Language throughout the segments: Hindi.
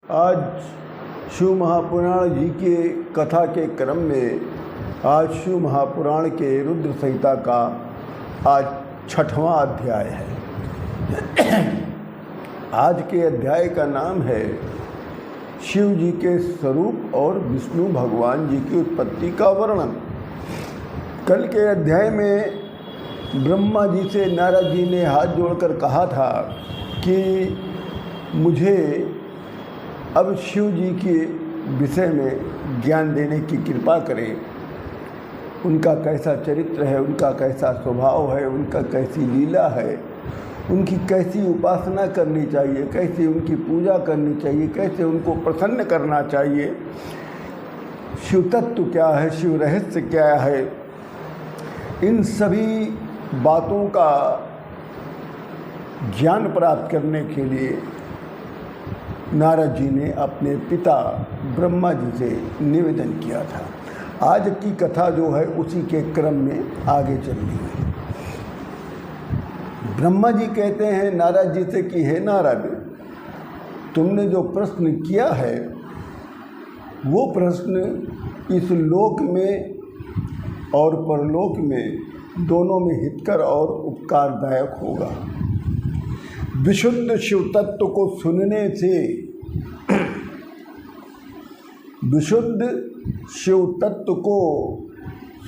आज शिव महापुराण जी के कथा के क्रम में आज शिव महापुराण के रुद्र संहिता का आज 6वां अध्याय है। आज के अध्याय का नाम है शिव जी के स्वरूप और विष्णु भगवान जी की उत्पत्ति का वर्णन। कल के अध्याय में ब्रह्मा जी से नारद जी ने हाथ जोड़कर कहा था कि मुझे अब शिव जी के विषय में ज्ञान देने की कृपा करें। उनका कैसा चरित्र है, उनका कैसा स्वभाव है, उनका कैसी लीला है, उनकी कैसी उपासना करनी चाहिए, कैसे उनकी पूजा करनी चाहिए, कैसे उनको प्रसन्न करना चाहिए, शिव तत्व क्या है, शिव रहस्य क्या है। इन सभी बातों का ज्ञान प्राप्त करने के लिए नारद जी ने अपने पिता ब्रह्मा जी से निवेदन किया था। आज की कथा जो है उसी के क्रम में आगे चल रही है। ब्रह्मा जी कहते हैं नारद जी से कि हे नारद, तुमने जो प्रश्न किया है वो प्रश्न इस लोक में और परलोक में दोनों में हितकर और उपकारदायक होगा। विशुद्ध शिव तत्व को सुनने से, विशुद्ध शिव तत्व को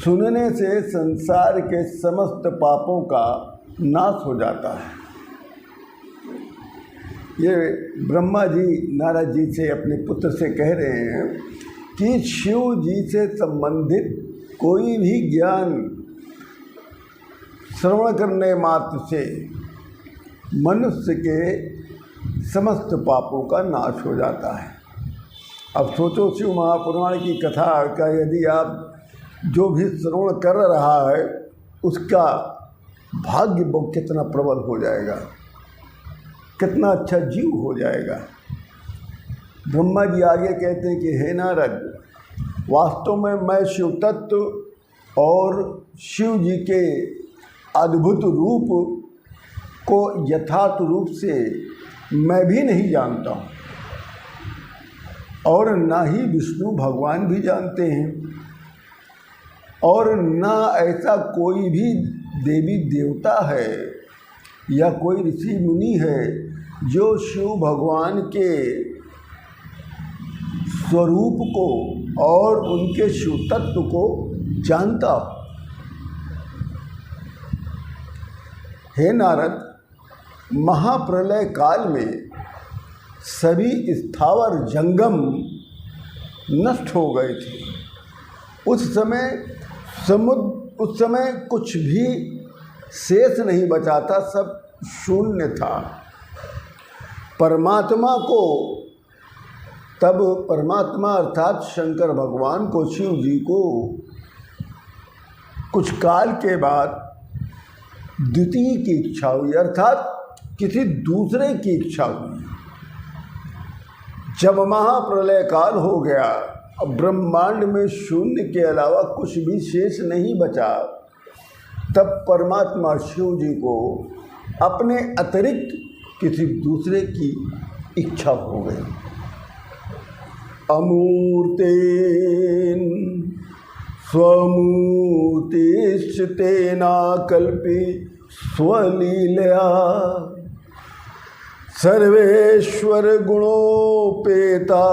सुनने से संसार के समस्त पापों का नाश हो जाता है। ये ब्रह्मा जी नारद जी से अपने पुत्र से कह रहे हैं कि शिव जी से संबंधित कोई भी ज्ञान श्रवण करने मात्र से मनुष्य के समस्त पापों का नाश हो जाता है। अब सोचो, शिव महापुराण की कथा का यदि आप जो भी श्रवण कर रहा है उसका भाग्य कितना प्रबल हो जाएगा, कितना अच्छा जीव हो जाएगा। ब्रह्मा जी आगे कहते हैं कि हे नारद, वास्तव में मैं शिव तत्व और शिव जी के अद्भुत रूप को यथार्थ रूप से मैं भी नहीं जानता हूँ और ना ही विष्णु भगवान भी जानते हैं और ना ऐसा कोई भी देवी देवता है या कोई ऋषि मुनि है जो शिव भगवान के स्वरूप को और उनके शिव तत्व को जानता हो। हे नारद, महाप्रलय काल में सभी स्थावर जंगम नष्ट हो गए थे। उस समय कुछ भी शेष नहीं बचा था, सब शून्य था। परमात्मा को तब परमात्मा अर्थात शंकर भगवान को, शिव जी को कुछ काल के बाद द्वितीय की इच्छा हुई, अर्थात किसी दूसरे की इच्छा हुई। जब महाप्रलय काल हो गया, अब ब्रह्मांड में शून्य के अलावा कुछ भी शेष नहीं बचा, तब परमात्मा शिव जी को अपने अतिरिक्त किसी दूसरे की इच्छा हो गई। अमूर्तेन स्वमूर्तिश्चतेना कल्पि स्वलीलया सर्वेश्वर गुणोपेता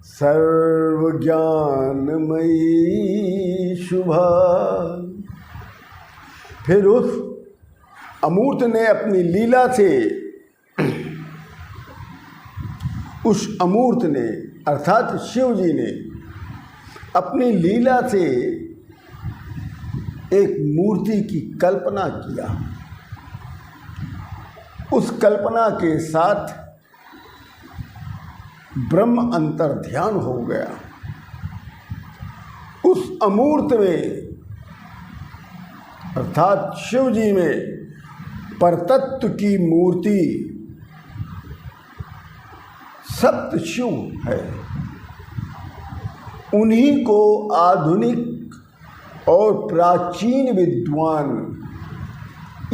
सर्वज्ञानमयी शुभा। फिर उस अमूर्त ने अपनी लीला से, उस अमूर्त ने अर्थात शिव जी ने अपनी लीला से एक मूर्ति की कल्पना किया। उस कल्पना के साथ ब्रह्म अंतर्ध्यान हो गया। उस अमूर्त में अर्थात शिव जी में परतत्व की मूर्ति सप्त शिव है। उन्हीं को आधुनिक और प्राचीन विद्वान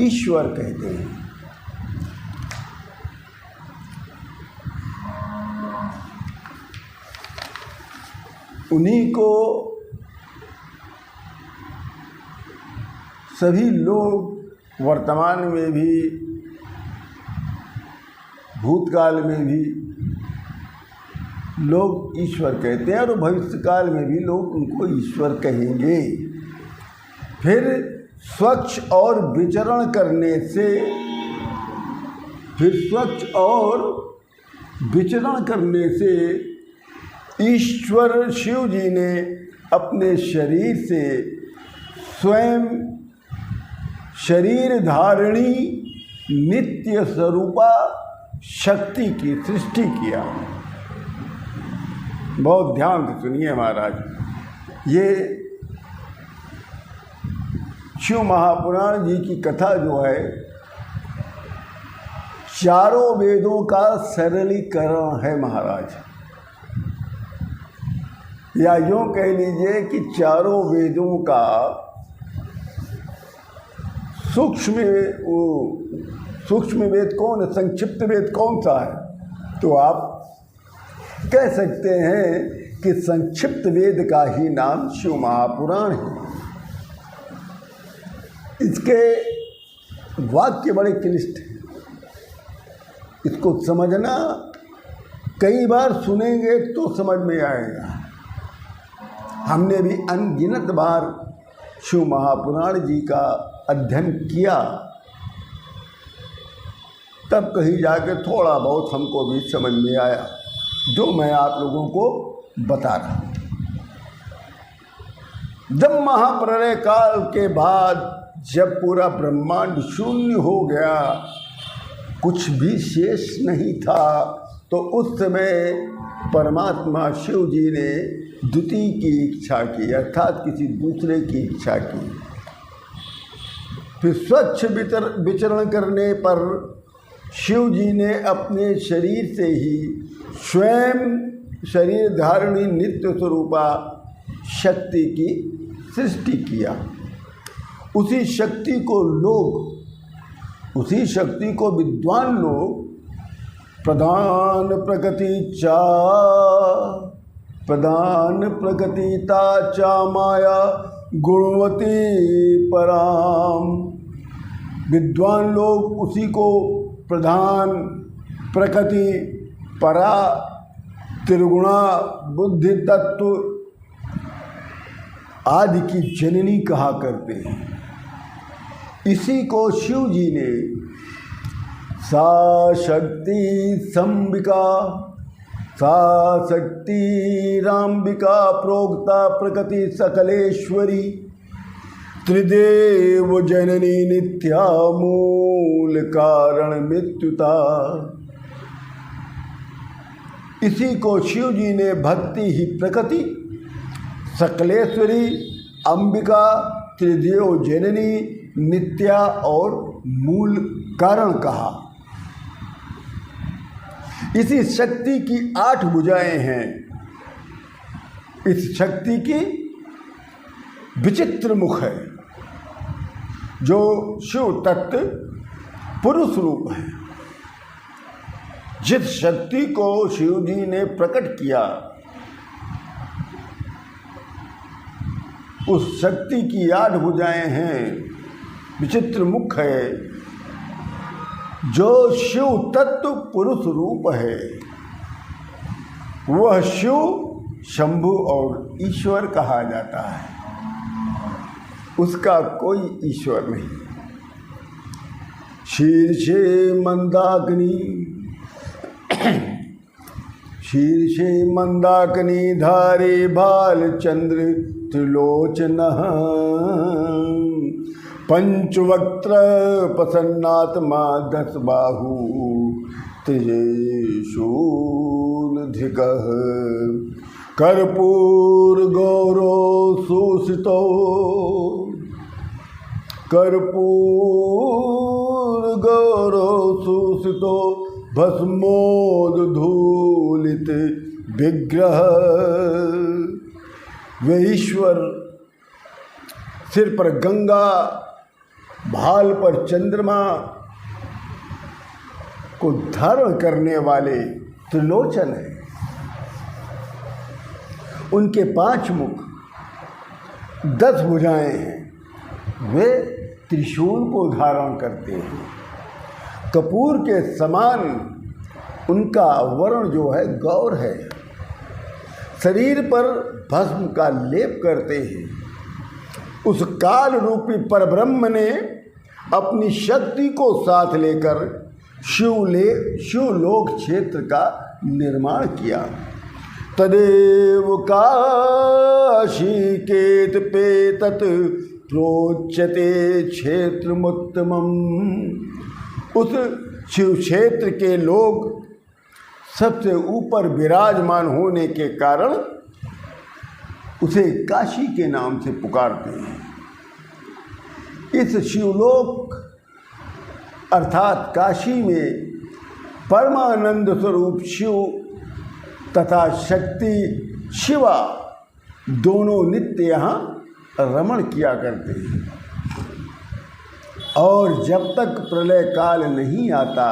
ईश्वर कहते हैं। उन्हीं को सभी लोग वर्तमान में भी, भूतकाल में भी लोग ईश्वर कहते हैं और भविष्यकाल में भी लोग उनको ईश्वर कहेंगे। फिर स्वच्छ और विचरण करने से ईश्वर शिव जी ने अपने शरीर से स्वयं शरीर धारिणी नित्य स्वरूपा शक्ति की सृष्टि किया। बहुत ध्यान से सुनिए महाराज, ये शिव महापुराण जी की कथा जो है चारों वेदों का सरलीकरण है महाराज, या यूँ कह लीजिए कि चारों वेदों का सूक्ष्म वेद कौन है, संक्षिप्त वेद कौन सा है? तो आप कह सकते हैं कि संक्षिप्त वेद का ही नाम शिव महापुराण है। इसके वाक्य बड़े क्लिष्ट हैं, इसको समझना कई बार सुनेंगे तो समझ में आएगा। हमने भी अनगिनत बार शिव महापुराण जी का अध्ययन किया, तब कहीं जाके थोड़ा बहुत हमको भी समझ में आया, जो मैं आप लोगों को बता रहा हूँ। जब महाप्रलय काल के बाद जब पूरा ब्रह्मांड शून्य हो गया, कुछ भी शेष नहीं था, तो उस समय परमात्मा शिव जी ने द्वितीय की इच्छा की, अर्थात किसी दूसरे की इच्छा की। फिर स्वच्छ विचरण करने पर शिव जी ने अपने शरीर से ही स्वयं शरीर धारिणी नित्य स्वरूपा शक्ति की सृष्टि किया। उसी शक्ति को विद्वान लोग प्रधान प्रकृतिता चा माया गुणवती पराम, विद्वान लोग उसी को प्रधान प्रकृति परा त्रिगुणा बुद्धि तत्व आदि की जननी कहा करते हैं। इसी को शिव जी ने सा शक्ति संबिका सा शक्ति राम्बिका प्रोक्ता प्रकृति सकलेश्वरी त्रिदेव जननी नित्या मूल कारण मृत्युता। इसी को शिव जी ने भक्ति ही प्रकृति सकलेश्वरी अंबिका त्रिदेव जननी नित्या और मूल कारण कहा। इसी शक्ति की 8 भुजाएं हैं। इस शक्ति की विचित्र मुख है, जो शिव तत्व पुरुष रूप है। जिस शक्ति को शिव जी ने प्रकट किया, उस शक्ति की 8 भुजाएं हैं, विचित्र मुख है, जो शिव तत्व पुरुष रूप है। वह शिव शंभु और ईश्वर कहा जाता है, उसका कोई ईश्वर नहीं। शीर्षे मंदाकिनी धारे भाल चंद्र त्रिलोचनः पंचवक्त्र प्रसन्नात्मा 10 बाहु त्रिशूलधिकः कर्पूर गौरव सुसितो भस्मोद्धूलित विग्रह। वे ईश्वर सिर पर गंगा, भाल पर चंद्रमा को धारण करने वाले त्रिलोचन है। उनके 5 मुख, 10 भुजाएं हैं। वे त्रिशूल को धारण करते हैं। कपूर के समान उनका वर्ण जो है गौर है। शरीर पर भस्म का लेप करते हैं। उस काल रूपी परब्रह्म ने अपनी शक्ति को साथ लेकर शिवलोक क्षेत्र का निर्माण किया। तदेव काशीकेत पे तत् प्रोच्यते क्षेत्रमुत्तमम्। उस शिव क्षेत्र के लोग सबसे ऊपर विराजमान होने के कारण उसे काशी के नाम से पुकारते हैं। इस शिवलोक अर्थात काशी में परमानंद स्वरूप शिव तथा शक्ति शिवा दोनों नित्य यहाँ रमण किया करते हैं। और जब तक प्रलय काल नहीं आता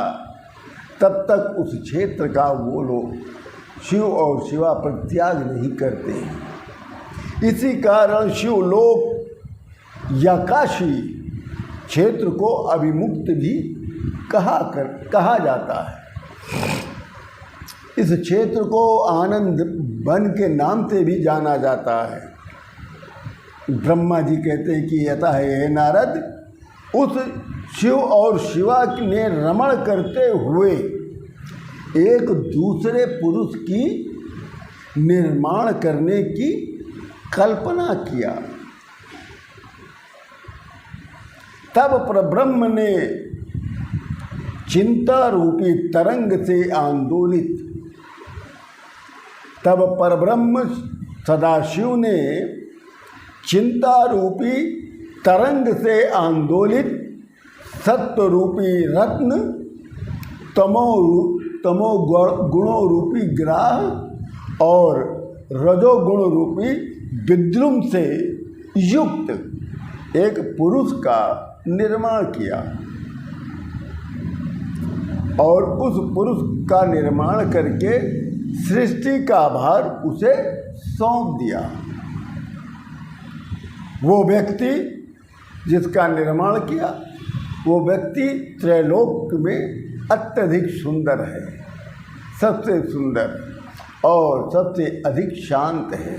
तब तक उस क्षेत्र का वो लोग शिव और शिवा परित्याग नहीं करते हैं। इसी कारण शिवलोक या काशी क्षेत्र को अभिमुक्त भी कहा जाता है। इस क्षेत्र को आनंद वन के नाम से भी जाना जाता है। ब्रह्मा जी कहते हैं कि यथा हे नारद, उस शिव और शिवा ने रमण करते हुए एक दूसरे पुरुष की निर्माण करने की कल्पना किया। तब परब्रह्म ने चिंता रूपी तरंग से आंदोलित तब परब्रह्म सदाशिव ने चिंता रूपी तरंग से आंदोलित सत्व रूपी रत्न तमो गुणों रूपी ग्राह और रजोगुण रूपी विद्रुम से युक्त एक पुरुष का निर्माण किया और उस पुरुष का निर्माण करके सृष्टि का भार उसे सौंप दिया। वो व्यक्ति जिसका निर्माण किया वो व्यक्ति त्रैलोक में अत्यधिक सुंदर है, सबसे सुंदर और सबसे अधिक शांत है।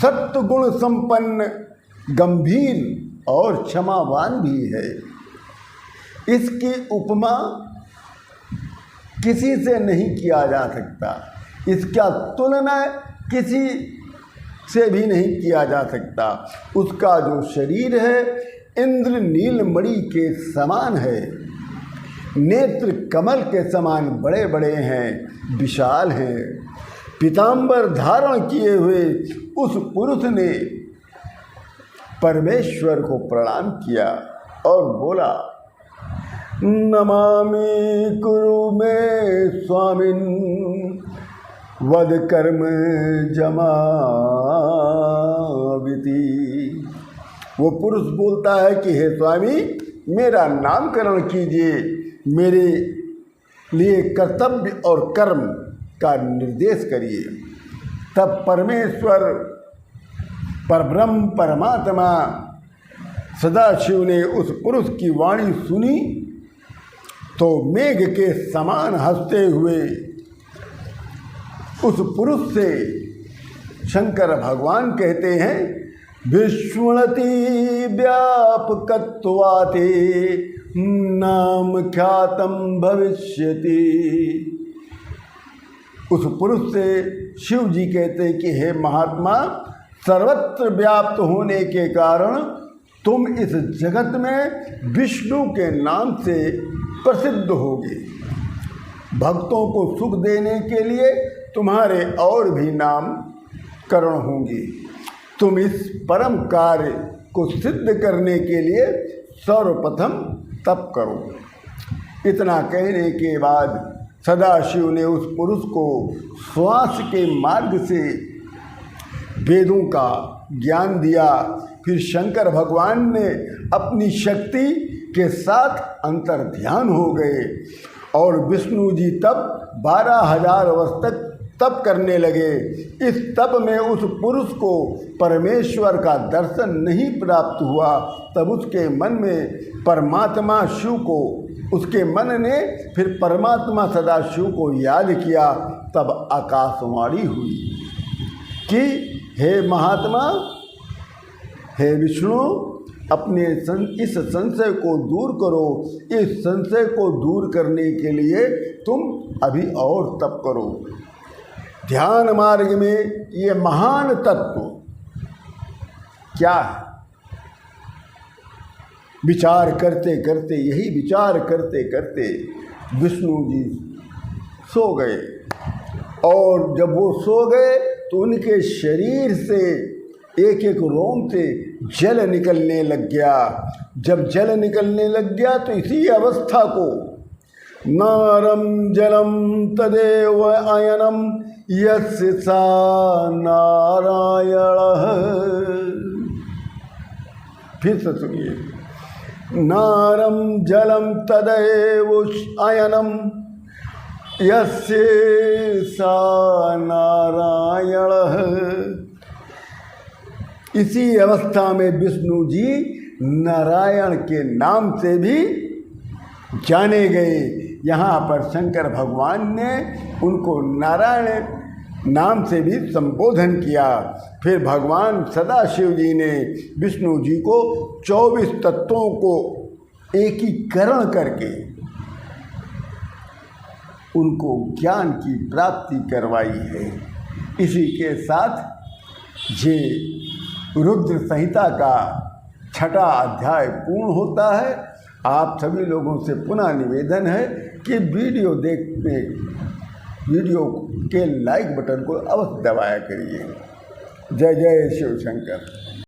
सत्वगुण संपन्न, गंभीर और क्षमावान भी है। इसकी उपमा किसी से नहीं किया जा सकता। इसका तुलना किसी से भी नहीं किया जा सकता। उसका जो शरीर है इंद्र नीलमणि के समान है, नेत्र कमल के समान बड़े बड़े हैं, विशाल हैं। पीतांबर धारण किए हुए उस पुरुष ने परमेश्वर को प्रणाम किया और बोला, नमामि कुरु मे स्वामिन् वद कर्म जमाविति। वो पुरुष बोलता है कि हे स्वामी, मेरा नामकरण कीजिए, मेरे लिए कर्तव्य और कर्म का निर्देश करिए। तब परमेश्वर परब्रह्म परमात्मा सदाशिव ने उस पुरुष की वाणी सुनी तो मेघ के समान हंसते हुए उस पुरुष से शंकर भगवान कहते हैं, विश्वणति व्यापकत्वाते नाम ख्यातम भविष्यति। उस पुरुष से शिव जी कहते हैं कि हे महात्मा, सर्वत्र व्याप्त होने के कारण तुम इस जगत में विष्णु के नाम से प्रसिद्ध होगे। भक्तों को सुख देने के लिए तुम्हारे और भी नामकरण होंगे। तुम इस परम कार्य को सिद्ध करने के लिए सर्वप्रथम तप करो। इतना कहने के बाद सदाशिव ने उस पुरुष को श्वास के मार्ग से वेदों का ज्ञान दिया। फिर शंकर भगवान ने अपनी शक्ति के साथ अंतर ध्यान हो गए और विष्णु जी तब 12,000 वर्ष तक तप करने लगे। इस तप में उस पुरुष को परमेश्वर का दर्शन नहीं प्राप्त हुआ। तब उसके मन में परमात्मा शिव को, उसके मन ने फिर परमात्मा सदाशिव को याद किया। तब आकाशवाणी हुई कि हे महात्मा, हे विष्णु, अपने इस संशय को दूर करो। इस संशय को दूर करने के लिए तुम अभी और तप करो। ध्यान मार्ग में ये महान तत्व क्या है? विचार करते करते, यही विचार करते करते विष्णु जी सो गए। और जब वो सो गए तो उनके शरीर से एक एक रोम से जल निकलने लग गया। जब जल निकलने लग गया तो इसी अवस्था को नारम जलम तदेव अयनम यस्य सा नारायण। फिर से सुनिए, नारम जलम तदेव अयनम यस्य सा नारायण। इसी अवस्था में विष्णु जी नारायण के नाम से भी जाने गए। यहाँ पर शंकर भगवान ने उनको नारायण नाम से भी संबोधन किया। फिर भगवान सदाशिव जी ने विष्णु जी को 24 तत्वों को एकीकरण करके उनको ज्ञान की प्राप्ति करवाई है। इसी के साथ ये रुद्र संहिता का 6वां अध्याय पूर्ण होता है। आप सभी लोगों से पुनः निवेदन है कि वीडियो के लाइक बटन को अवश्य दबाया करिए। जय जय शिव शंकर।